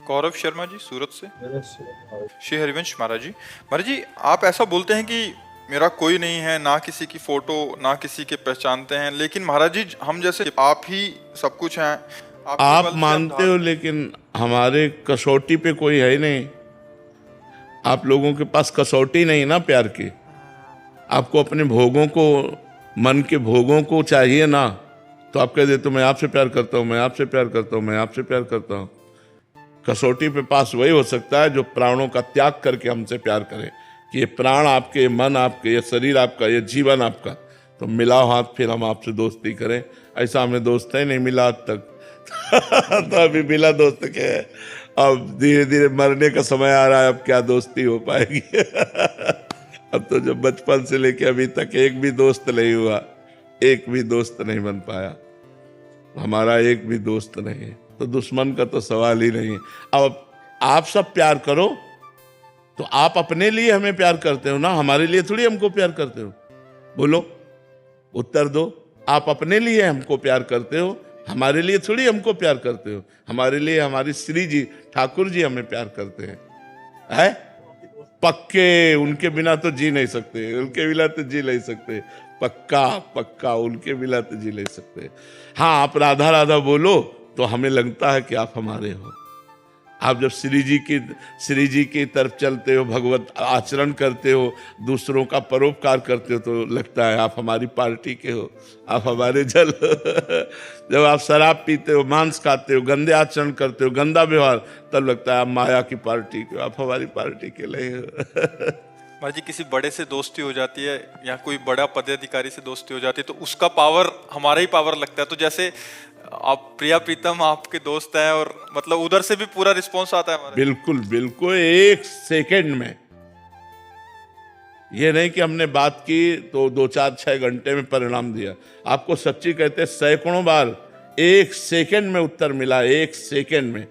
गौरव शर्मा जी, सूरत से। मेरे से श्री हरिवंश महाराज जी। महाराज जी, आप ऐसा बोलते हैं कि मेरा कोई नहीं है, ना किसी की फोटो, ना किसी के पहचानते हैं, लेकिन महाराज जी हम जैसे आप ही सब कुछ हैं, आपके आप बल से हम मानते हो, लेकिन हमारे कसौटी पे कोई है ही नहीं। आप लोगों के पास कसौटी नहीं ना प्यार की। आपको अपने भोगों को, मन के भोगों को चाहिए ना, तो आप कह देते हो मैं आपसे प्यार करता हूँ, मैं आपसे प्यार करता हूँ, मैं आपसे प्यार करता हूँ। कसौटी पे पास वही हो सकता है जो प्राणों का त्याग करके हमसे प्यार करे, कि ये प्राण आपके, ये मन आपके, ये शरीर आपका, ये जीवन आपका, तो मिलाओ हाथ, फिर हम आपसे दोस्ती करें। ऐसा हमें दोस्त ही नहीं मिला आज तक। तो अभी मिला दोस्त के, अब धीरे धीरे मरने का समय आ रहा है, अब क्या दोस्ती हो पाएगी। अब तो जब बचपन से लेके अभी तक एक भी दोस्त नहीं हुआ, एक भी दोस्त नहीं बन पाया, हमारा एक भी दोस्त नहीं है, तो दुश्मन का तो सवाल ही नहीं है। अब आप सब प्यार करो, तो आप अपने लिए हमें प्यार करते हो ना, हमारे लिए थोड़ी हमको प्यार करते हो। बोलो, उत्तर दो। आप अपने लिए हमको प्यार करते हो, हमारे लिए थोड़ी हमको प्यार करते हो। हमारे लिए हमारी श्री जी ठाकुर जी हमें प्यार करते हैं। पक्के, उनके बिना तो जी नहीं सकते, उनके बिना तो जी नहीं सकते। पक्का पक्का, उनके बिना तो जी नहीं सकते। हाँ, आप राधा राधा बोलो तो हमें लगता है कि आप हमारे हो। आप जब श्री जी की तरफ चलते हो, भगवत आचरण करते हो, दूसरों का परोपकार करते हो, तो लगता है आप हमारी पार्टी के हो, आप हमारे जल। जब आप शराब पीते हो, मांस खाते हो, गंदे आचरण करते हो, गंदा व्यवहार, तब लगता है आप माया की पार्टी के हो, आप हमारी पार्टी के लिए हो। महाराज जी किसी बड़े से दोस्ती हो जाती है या कोई बड़ा पदाधिकारी से दोस्ती हो जाती है, तो उसका पावर हमारा ही पावर लगता है। तो जैसे आप प्रिया प्रीतम आपके दोस्त हैं, और मतलब उधर से भी पूरा रिस्पॉन्स आता है हमारा। बिल्कुल बिल्कुल, एक सेकंड में। ये नहीं कि हमने बात की तो 2-4-6 घंटे में परिणाम दिया। आपको सच्ची कहते सैकड़ों बार एक सेकंड में उत्तर मिला, एक सेकंड में।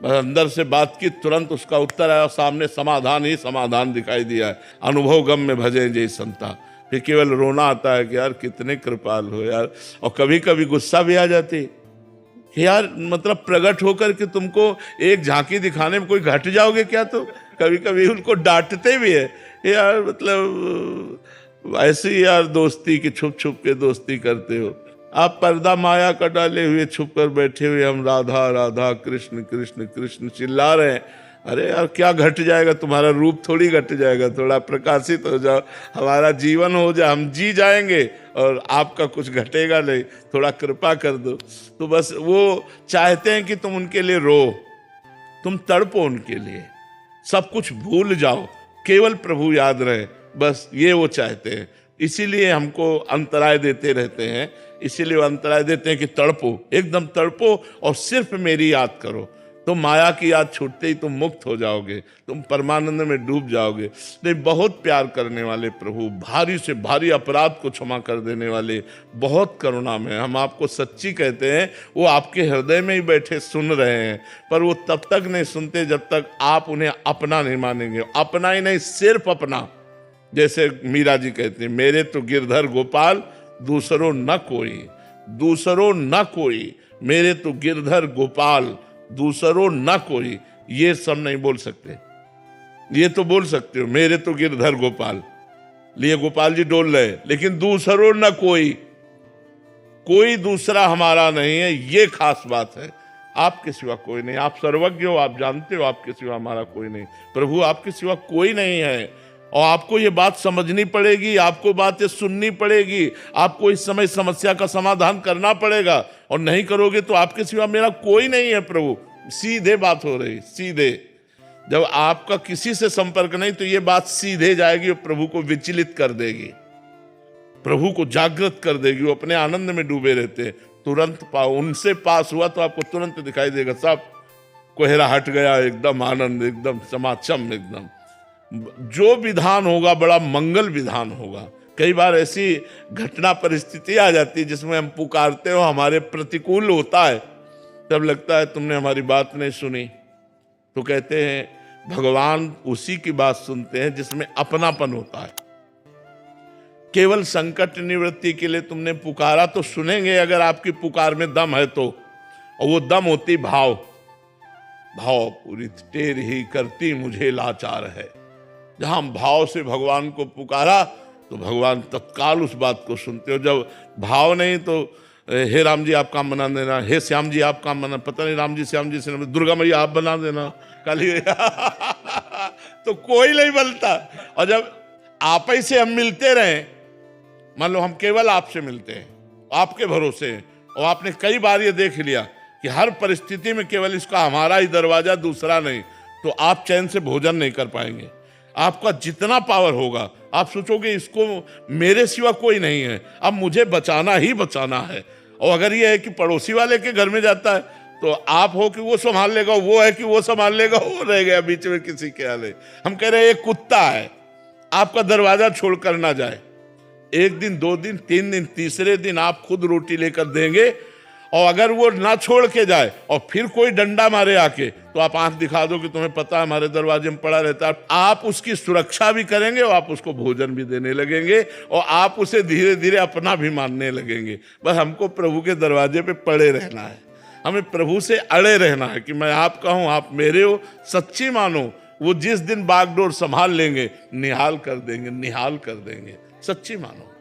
बस अंदर से बात की, तुरंत उसका उत्तर आया, सामने समाधान ही समाधान दिखाई दिया है। अनुभव गम में भजे जय संता। फिर केवल रोना आता है कि यार कितने कृपाल हो यार। और कभी कभी गुस्सा भी आ जाती कि यार, मतलब प्रकट होकर के तुमको एक झांकी दिखाने में कोई घट जाओगे क्या। तो कभी कभी उनको डांटते भी है यार, मतलब ऐसी यार दोस्ती की छुप छुप के दोस्ती करते हो आप। पर्दा माया का डाले हुए छुप कर बैठे हुए हम राधा राधा कृष्ण कृष्ण कृष्ण चिल्ला रहे हैं। अरे यार, क्या घट जाएगा, तुम्हारा रूप थोड़ी घट जाएगा, थोड़ा प्रकाशित हो जाओ, हमारा जीवन हो जाए, हम जी जाएंगे और आपका कुछ घटेगा नहीं, थोड़ा कृपा कर दो। तो बस वो चाहते हैं कि तुम उनके लिए रो, तुम तड़पो उनके लिए, सब कुछ भूल जाओ, केवल प्रभु याद रहे, बस ये वो चाहते हैं। इसीलिए हमको अंतराय देते रहते हैं, इसीलिए वो अंतराय देते हैं कि तड़पो, एकदम तड़पो और सिर्फ मेरी याद करो। तो माया की याद छूटते ही तुम मुक्त हो जाओगे, तुम परमानंद में डूब जाओगे। नहीं, बहुत प्यार करने वाले प्रभु, भारी से भारी अपराध को क्षमा कर देने वाले, बहुत करुणा में। हम आपको सच्ची कहते हैं, वो आपके हृदय में ही बैठे सुन रहे हैं, पर वो तब तक नहीं सुनते जब तक आप उन्हें अपना नहीं मानेंगे। अपना ही नहीं, सिर्फ अपना। जैसे मीरा जी कहते हैं, मेरे तो गिरधर गोपाल दूसरों न कोई, दूसरों न कोई, मेरे तो गिरधर गोपाल दूसरों न कोई। ये सब नहीं बोल सकते, ये तो बोल सकते हो मेरे तो गिरधर गोपाल, लिए गोपाल जी डोल रहे, लेकिन दूसरों न कोई, कोई दूसरा हमारा नहीं है, ये खास बात है। आपके सिवा कोई नहीं, आप सर्वज्ञ हो, आप जानते हो आपके सिवा हमारा कोई नहीं। प्रभु, आपके सिवा कोई नहीं है, और आपको ये बात समझनी पड़ेगी, आपको बातें सुननी पड़ेगी, आपको इस समय समस्या का समाधान करना पड़ेगा, और नहीं करोगे तो आपके सिवा मेरा कोई नहीं है प्रभु। सीधे बात हो रही, सीधे। जब आपका किसी से संपर्क नहीं, तो ये बात सीधे जाएगी और प्रभु को विचलित कर देगी, प्रभु को जागृत कर देगी। वो अपने आनंद में डूबे रहते हैं, तुरंत पाओ। उनसे पास हुआ तो आपको तुरंत दिखाई देगा, सब कोहरा हट गया, एकदम आनंद, एकदम समाचम, एकदम जो विधान होगा बड़ा मंगल विधान होगा। कई बार ऐसी घटना परिस्थिति आ जाती है जिसमें हम पुकारते हो, हमारे प्रतिकूल होता है, तब लगता है तुमने हमारी बात नहीं सुनी। तो कहते हैं भगवान उसी की बात सुनते हैं जिसमें अपनापन होता है। केवल संकट निवृत्ति के लिए तुमने पुकारा तो सुनेंगे, अगर आपकी पुकार में दम है तो, और वो दम होती भाव। भाव पूरित टेर ही करती मुझे लाचार है। जहां भाव से भगवान को पुकारा तो भगवान तत्काल उस बात को सुनते हो। जब भाव नहीं तो हे राम जी आप काम बना देना, हे श्याम जी आप काम बना, पता नहीं राम जी श्याम जी से दुर्गा मैया आप बना देना काली तो कोई नहीं बनता। और जब आप ही से हम मिलते रहे, मान लो हम केवल आपसे मिलते हैं, आपके भरोसे हैं, और आपने कई बार ये देख लिया कि हर परिस्थिति में केवल इसका हमारा ही दरवाजा दूसरा नहीं, तो आप चैन से भोजन नहीं कर पाएंगे। आपका जितना पावर होगा आप सोचोगे इसको मेरे सिवा कोई नहीं है, अब मुझे बचाना ही बचाना है। और अगर ये है कि पड़ोसी वाले के घर में जाता है तो आप हो कि वो संभाल लेगा, वो है कि वो संभाल लेगा, वो रह गया बीच में किसी के आले। हम कह रहे हैं एक कुत्ता है, आपका दरवाजा छोड़कर ना जाए, एक दिन 2 दिन 3 दिन तीसरे दिन आप खुद रोटी लेकर देंगे, और अगर वो ना छोड़ के जाए और फिर कोई डंडा मारे आके तो आप आंख दिखा दो कि तुम्हें पता है हमारे दरवाजे में पड़ा रहता है। आप उसकी सुरक्षा भी करेंगे और आप उसको भोजन भी देने लगेंगे और आप उसे धीरे धीरे अपना भी मानने लगेंगे। बस हमको प्रभु के दरवाजे पे पड़े रहना है, हमें प्रभु से अड़े रहना है कि मैं आपका हूं, आप मेरे हो, सच्ची मानो। वो जिस दिन बागडोर संभाल लेंगे निहाल कर देंगे, निहाल कर देंगे, सच्ची मानो,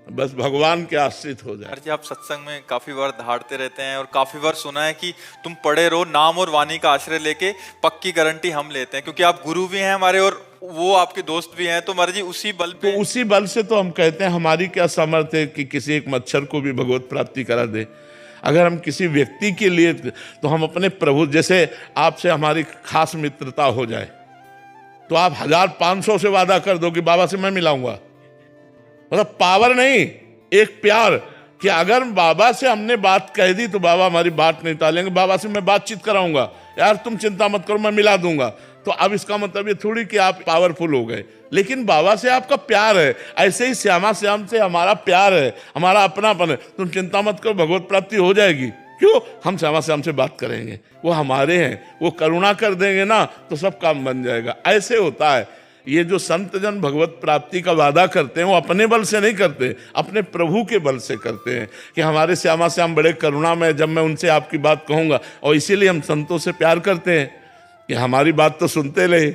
बस भगवान के आश्रित हो जाए। जी आप सत्संग में काफी बार दहाड़ते रहते हैं और काफी बार सुना है कि तुम पढ़े रहो, नाम और वाणी का आश्रय लेके पक्की गारंटी हम लेते हैं, क्योंकि आप गुरु भी हैं हमारे और वो आपके दोस्त भी हैं। तो महाराज जी उसी बल पे, तो उसी बल से तो हम कहते हैं हमारी क्या सामर्थ्य है कि किसी एक मच्छर को भी भगवत प्राप्ति करा दे। अगर हम किसी व्यक्ति के लिए, तो हम अपने प्रभु, जैसे आपसे हमारी खास मित्रता हो जाए तो आप 1500 से वादा कर दो कि बाबा से मैं मिलाऊंगा, मतलब पावर नहीं, एक प्यार कि अगर बाबा से हमने बात कह दी तो बाबा हमारी बात नहीं टालेंगे, बाबा से मैं बातचीत कराऊंगा, यार तुम चिंता मत करो मैं मिला दूंगा। तो अब इसका मतलब ये थोड़ी कि आप पावरफुल हो गए, लेकिन बाबा से आपका प्यार है। ऐसे ही श्यामा श्याम से हमारा प्यार है, हमारा अपनापन है। तुम चिंता मत करो भगवत प्राप्ति हो जाएगी। क्यों? हम श्यामा श्याम से बात करेंगे, वो हमारे हैं, वो करुणा कर देंगे ना तो सब काम बन जाएगा। ऐसे होता है। ये जो संत जन भगवत प्राप्ति का वादा करते हैं वो अपने बल से नहीं करते, अपने प्रभु के बल से करते हैं कि हमारे श्यामा श्याम बड़े करुणामय, जब मैं उनसे आपकी बात कहूंगा। और इसीलिए हम संतों से प्यार करते हैं कि हमारी बात तो सुनते रहे,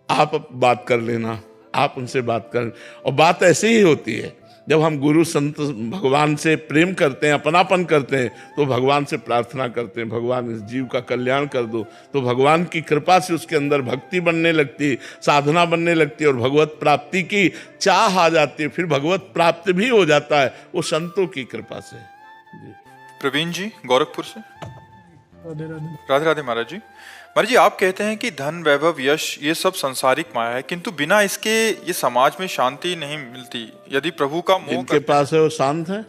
आप बात कर लेना, आप उनसे बात कर। और बात ऐसे ही होती है, जब हम गुरु संत भगवान से प्रेम करते हैं, अपनापन करते हैं, तो भगवान से प्रार्थना करते हैं भगवान इस जीव का कल्याण कर दो, तो भगवान की कृपा से उसके अंदर भक्ति बनने लगती, साधना बनने लगती और भगवत प्राप्ति की चाह आ जाती है। फिर भगवत प्राप्ति भी हो जाता है वो संतों की कृपा से। प्रवीण जी गोरखपुर से। राधे राधे। राधे राधे महाराज जी। महाराज जी आप कहते हैं कि धन वैभव यश ये सब सांसारिक माया है, किंतु बिना इसके ये समाज में शांति नहीं मिलती। यदि प्रभु का मोह जिनके पास है वो शांत है?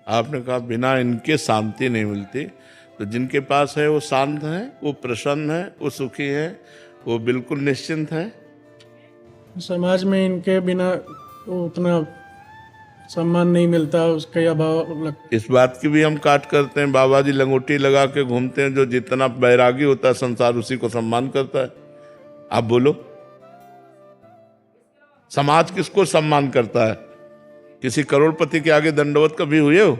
आपने कहा बिना इनके शांति नहीं मिलती, तो जिनके पास है वो शांत है, वो प्रसन्न है, वो सुखी है, वो बिल्कुल निश्चिंत है। समाज में इनके बिना उतना सम्मान नहीं मिलता, उसका अभाव लगता। इस बात की भी हम काट करते हैं, बाबा जी लंगोटी लगा के घूमते हैं, जो जितना बैरागी होता है संसार उसी को सम्मान करता है। आप बोलो समाज किसको सम्मान करता है? किसी करोड़पति के आगे दंडवत कभी हुए हो?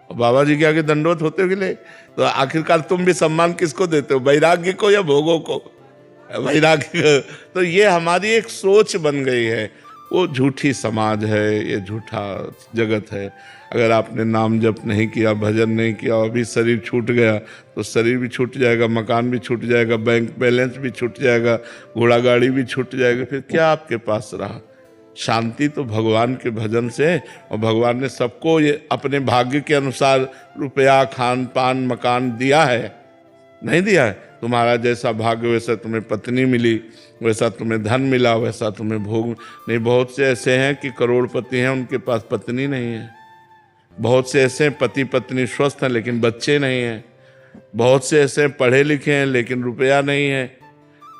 और बाबा जी के आगे दंडवत होते हो कि नहीं? तो आखिरकार तुम भी सम्मान किसको देते हो, वैराग्य को या भोगों को? वैराग्य। तो ये हमारी एक सोच बन गई है, वो झूठी समाज है, ये झूठा जगत है। अगर आपने नाम जप नहीं किया, भजन नहीं किया, अभी शरीर छूट गया तो शरीर भी छूट जाएगा, मकान भी छूट जाएगा, बैंक बैलेंस भी छूट जाएगा, घोड़ा गाड़ी भी छूट जाएगा, फिर क्या आपके पास रहा? शांति तो भगवान के भजन से। और भगवान ने सबको ये अपने भाग्य के अनुसार रुपया, खान पान, मकान दिया है, नहीं दिया है? तुम्हारा जैसा भाग्य वैसा तुम्हें पत्नी मिली, वैसा तुम्हें धन मिला, वैसा तुम्हें भोग नहीं। बहुत से ऐसे हैं कि करोड़पति हैं, उनके पास पत्नी नहीं है। बहुत से ऐसे पति पत्नी स्वस्थ हैं लेकिन बच्चे नहीं हैं। बहुत से ऐसे पढ़े लिखे हैं लेकिन रुपया नहीं है,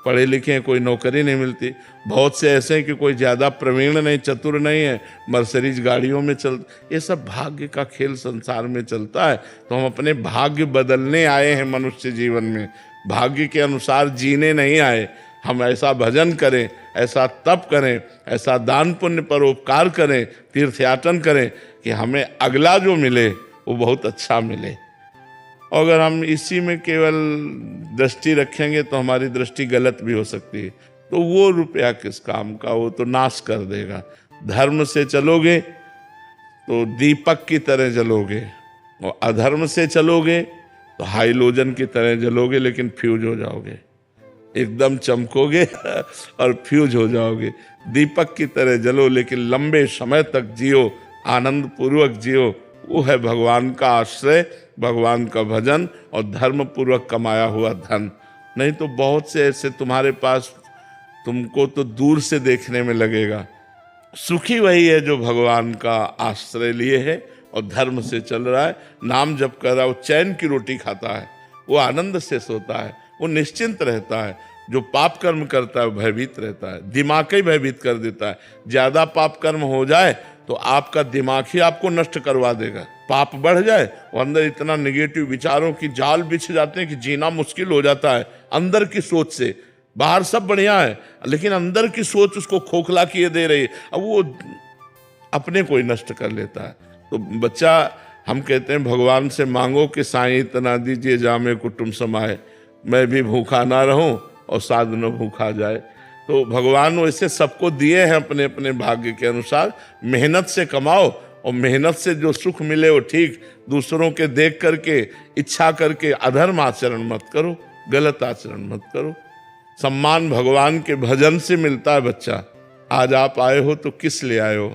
पढ़े लिखे हैं कोई नौकरी नहीं मिलती। बहुत से ऐसे हैं कि कोई ज़्यादा प्रवीण नहीं, चतुर नहीं है, मर्सिडीज गाड़ियों में चल। ये सब भाग्य का खेल संसार में चलता है। तो हम अपने भाग्य बदलने आए हैं मनुष्य जीवन में, भाग्य के अनुसार जीने नहीं आए। हम ऐसा भजन करें, ऐसा तप करें, ऐसा दान पुण्य परोपकार करें, तीर्थयाटन करें कि हमें अगला जो मिले वो बहुत अच्छा मिले। और अगर हम इसी में केवल दृष्टि रखेंगे तो हमारी दृष्टि गलत भी हो सकती है। तो वो रुपया किस काम का, वो तो नाश कर देगा। धर्म से चलोगे तो दीपक की तरह जलोगे, और अधर्म से चलोगे तो हाइलोजन की तरह जलोगे, लेकिन फ्यूज हो जाओगे। एकदम चमकोगे और फ्यूज हो जाओगे। दीपक की तरह जलो, लेकिन लंबे समय तक जियो, आनंद पूर्वक जियो। वो है भगवान का आश्रय, भगवान का भजन और धर्म पूर्वक कमाया हुआ धन। नहीं तो बहुत से ऐसे तुम्हारे पास, तुमको तो दूर से देखने में लगेगा। सुखी वही है जो भगवान का आश्रय लिए है और धर्म से चल रहा है, नाम जप कर रहा है, वो चैन की रोटी खाता है, वो आनंद से सोता है, वो निश्चिंत रहता है। जो पाप कर्म करता है वो भयभीत रहता है, दिमाग ही भयभीत कर देता है। ज्यादा पाप कर्म हो जाए तो आपका दिमाग ही आपको नष्ट करवा देगा। पाप बढ़ जाए और अंदर इतना निगेटिव विचारों की जाल बिछ जाते हैं कि जीना मुश्किल हो जाता है। अंदर की सोच से, बाहर सब बढ़िया है लेकिन अंदर की सोच उसको खोखला किए दे रही है, अब वो अपने को ही नष्ट कर लेता है। तो बच्चा, हम कहते हैं भगवान से मांगो कि साईं इतना दीजिए जामे कुटुंब समाए, मैं भी भूखा ना रहूं और साधु न भूखा जाए। तो भगवान वैसे सबको दिए हैं अपने अपने भाग्य के अनुसार। मेहनत से कमाओ और मेहनत से जो सुख मिले वो ठीक, दूसरों के देख करके इच्छा करके अधर्म आचरण मत करो, गलत आचरण मत करो। सम्मान भगवान के भजन से मिलता है। बच्चा, आज आप आए हो तो किस लिए आए हो?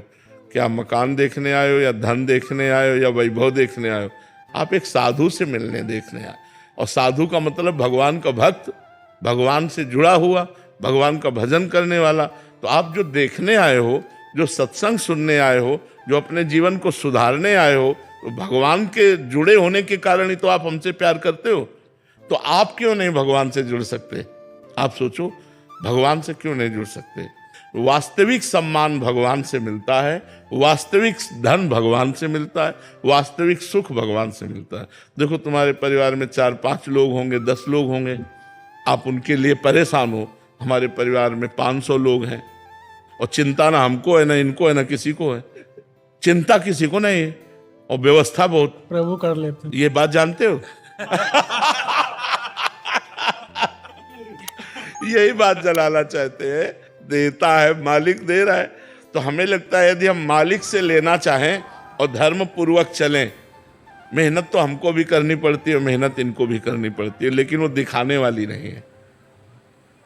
क्या मकान देखने आए हो, या धन देखने आए हो, या वैभव देखने आए हो? आप एक साधु से मिलने देखने आए। और साधु का मतलब भगवान का भक्त, भगवान से जुड़ा हुआ, भगवान का भजन करने वाला। तो आप जो देखने आए हो, जो सत्संग सुनने आए हो, जो अपने जीवन को सुधारने आए हो, तो भगवान के जुड़े होने के कारण ही तो आप हमसे प्यार करते हो। तो आप क्यों नहीं भगवान से जुड़ सकते? आप सोचो, भगवान से क्यों नहीं जुड़ सकते? वास्तविक सम्मान भगवान से मिलता है, वास्तविक धन भगवान से मिलता है, वास्तविक सुख भगवान से मिलता है। देखो, तुम्हारे परिवार में 4-5 लोग होंगे, 10 लोग होंगे, आप उनके लिए परेशान हो। हमारे परिवार में 500 लोग हैं और चिंता ना हमको है, ना इनको है, ना किसी को है। चिंता किसी को नहीं है और व्यवस्था बहुत प्रभु कर लेते हैं। ये बात जानते हो? यही बात जलाना चाहते हैं। देता है मालिक, दे रहा है। तो हमें लगता है यदि हम मालिक से लेना चाहें और धर्म पूर्वक चलें, मेहनत तो हमको भी करनी पड़ती है, मेहनत इनको भी करनी पड़ती है, लेकिन वो दिखाने वाली नहीं है।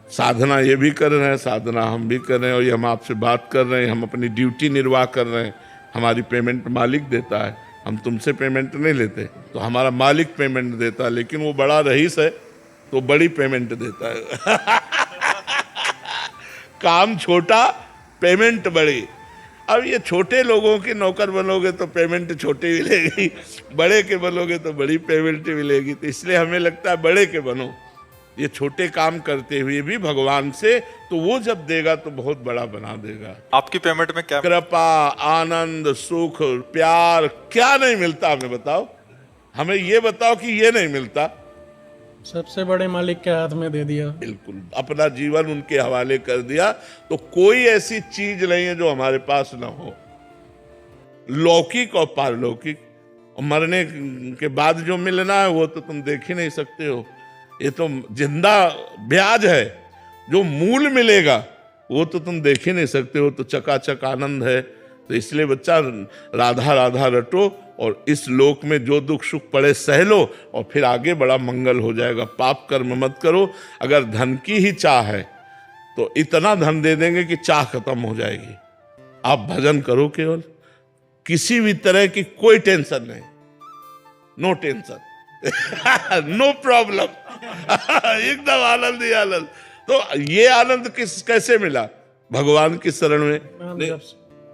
साधना ये भी कर रहे हैं, साधना हम भी कर रहे हैं, और ये हम आपसे बात कर रहे हैं, हम अपनी ड्यूटी निर्वाह कर रहे हैं। हमारी पेमेंट मालिक देता है, हम तुमसे पेमेंट नहीं लेते। तो हमारा मालिक पेमेंट देता है, लेकिन वो बड़ा रईस है तो बड़ी पेमेंट देता है। काम छोटा, पेमेंट बड़ी। अब ये छोटे लोगों के नौकर बनोगे तो पेमेंट छोटी मिलेगी, बड़े के बनोगे तो बड़ी पेमेंट मिलेगी। तो इसलिए हमें लगता है बड़े के बनो। ये छोटे काम करते हुए भी भगवान से, तो वो जब देगा तो बहुत बड़ा बना देगा। आपकी पेमेंट में क्या? कृपा, आनंद, सुख, प्यार, क्या नहीं मिलता हमें बताओ? हमें ये बताओ कि ये नहीं मिलता। सबसे बड़े मालिक के हाथ में दे दिया। बिल्कुल, अपना जीवन उनके हवाले कर दिया। तो कोई ऐसी चीज नहीं है जो हमारे पास ना हो, लौकिक और पारलौकिक। और मरने के बाद जो मिलना है वो तो तुम देख ही नहीं सकते हो। ये तो जिंदा ब्याज है। जो मूल मिलेगा वो तो तुम देख ही नहीं सकते हो। तो चकाचक आनंद है। तो इसलिए बच्चा, राधा राधा रटो और इस लोक में जो दुख सुख पड़े सह लो, और फिर आगे बड़ा मंगल हो जाएगा। पाप कर्म मत करो। अगर धन की ही चाह है तो इतना धन दे देंगे कि चाह खत्म हो जाएगी। आप भजन करो केवल, किसी भी तरह की कोई टेंशन नहीं, नो टेंशन, नो प्रॉब्लम, एकदम आनंद ही आनंद। तो ये आनंद कैसे मिला? भगवान की शरण में।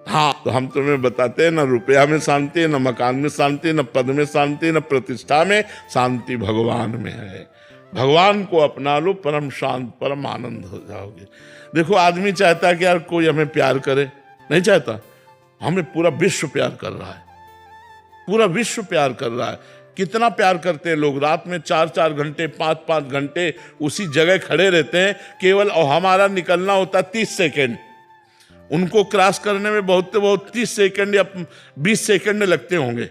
हाँ, तो हम तुम्हें बताते हैं, न रुपया में शांति है, न मकान में शांति, न पद में शांति, न प्रतिष्ठा में शांति, भगवान में है। भगवान को अपना लो, परम शांत, परम आनंद हो जाओगे। देखो, आदमी चाहता है कि यार कोई हमें प्यार करे, नहीं चाहता। हमें पूरा विश्व प्यार कर रहा है, पूरा विश्व प्यार कर रहा है। कितना प्यार करते हैं लोग, रात में 4-4 घंटे, 5-5 घंटे उसी जगह खड़े रहते हैं केवल। और हमारा निकलना होता है 30 सेकेंड, उनको क्रॉस करने में बहुत 30 सेकंड या 20 सेकंड लगते होंगे।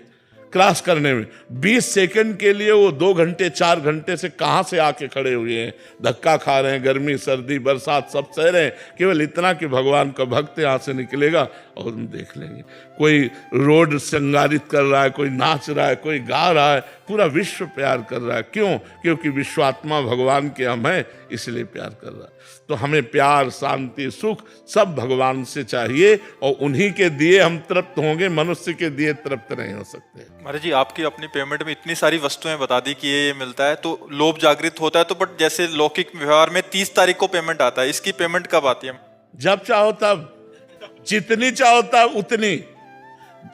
क्रॉस करने में 20 सेकंड के लिए वो 2 घंटे 4 घंटे से कहाँ से आके खड़े हुए हैं, धक्का खा रहे हैं, गर्मी सर्दी बरसात सब सह रहे हैं, केवल इतना कि भगवान का भक्त यहाँ से निकलेगा और हम देख लेंगे। कोई रोड श्रृंगारित कर रहा है, कोई नाच रहा है, कोई गा रहा है, पूरा विश्व प्यार कर रहा है। क्यों? क्योंकि विश्वात्मा भगवान के हम हैं, इसलिए प्यार कर रहा है। तो हमें प्यार, शांति, सुख सब भगवान से चाहिए और उन्हीं के दिए हम तृप्त होंगे, मनुष्य के दिए तृप्त नहीं हो सकते। महाराज जी, आपकी अपनी पेमेंट में इतनी सारी वस्तुएं बता दी कि ये मिलता है, तो लोभ जागृत होता है। तो बट जैसे लौकिक व्यवहार में 30 तारीख को पेमेंट आता है, इसकी पेमेंट कब आती है? जब चाहो तब, जितनी चाहो तब उतनी,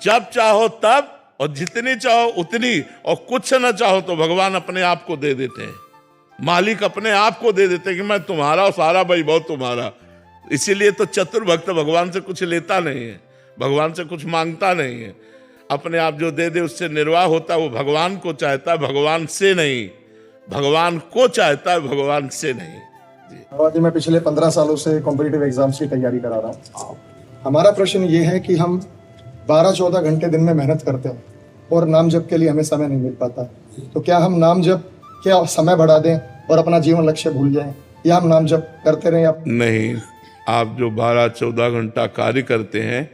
जब चाहो तब और जितनी चाहो उतनी, और कुछ न चाहो तो भगवान अपने आप को दे देते हैं, मालिक अपने आप को दे देते हैं कि मैं तुम्हारा और सारा वैभव तुम्हारा। इसीलिए तो चतुर भक्त भगवान से कुछ लेता नहीं है, भगवान से कुछ मांगता नहीं है, अपने आप जो दे दे उससे निर्वाह होता है। वो भगवान को चाहता है, भगवान से नहीं, भगवान को चाहता है, भगवान से नहीं। बाबा जी, मैं पिछले 15 सालों से कॉम्पिटिटिव एग्जाम्स की तैयारी करा रहा हूँ। हमारा प्रश्न ये है कि हम 12-14 घंटे दिन में मेहनत करते हैं और नाम जप के लिए हमें समय नहीं मिल पाता, तो क्या हम नाम जप क्या समय बढ़ा दें और अपना जीवन लक्ष्य भूल जाएं, या हम नाम जप करते रहें? नहीं, आप जो 12-14 घंटा कार्य करते हैं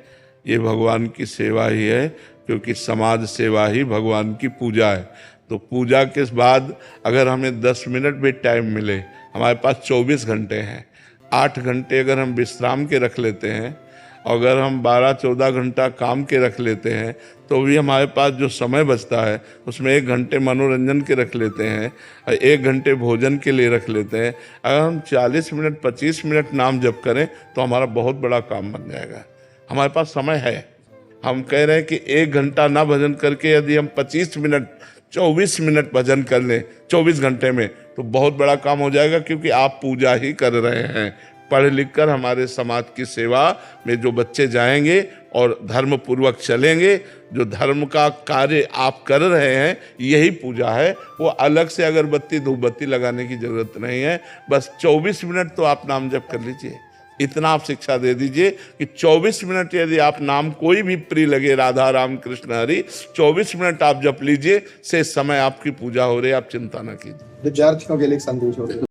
ये भगवान की सेवा ही है, क्योंकि समाज सेवा ही भगवान की पूजा है। तो पूजा के बाद अगर हमें 10 मिनट भी टाइम मिले, हमारे पास 24 घंटे हैं, 8 घंटे अगर हम विश्राम के रख लेते हैं, अगर हम 12-14 घंटा काम के रख लेते हैं, तो भी हमारे पास जो समय बचता है उसमें 1 घंटे मनोरंजन के रख लेते हैं और 1 घंटे भोजन के लिए रख लेते हैं। अगर हम 40 मिनट 25 मिनट नाम जप करें तो हमारा बहुत बड़ा काम बन जाएगा। हमारे पास समय है। हम कह रहे हैं कि 1 घंटा ना भजन करके यदि हम 25 मिनट 24 मिनट भजन कर लें 24 घंटे में, तो बहुत बड़ा काम हो जाएगा, क्योंकि आप पूजा ही कर रहे हैं। पढ़ लिख कर हमारे समाज की सेवा में जो बच्चे जाएंगे और धर्म पूर्वक चलेंगे, जो धर्म का कार्य आप कर रहे हैं यही पूजा है। वो अलग से अगरबत्ती धूपबत्ती लगाने की जरूरत नहीं है। बस 24 मिनट तो आप नाम जप कर लीजिए, इतना आप शिक्षा दे दीजिए कि 24 मिनट यदि आप नाम कोई भी प्रिय लगे, राधा राम कृष्ण हरि, 24 मिनट आप जप लीजिए, से समय आपकी पूजा हो रही है, आप चिंता न कीजिए। विद्यार्थियों के लिए एक संदेश हो।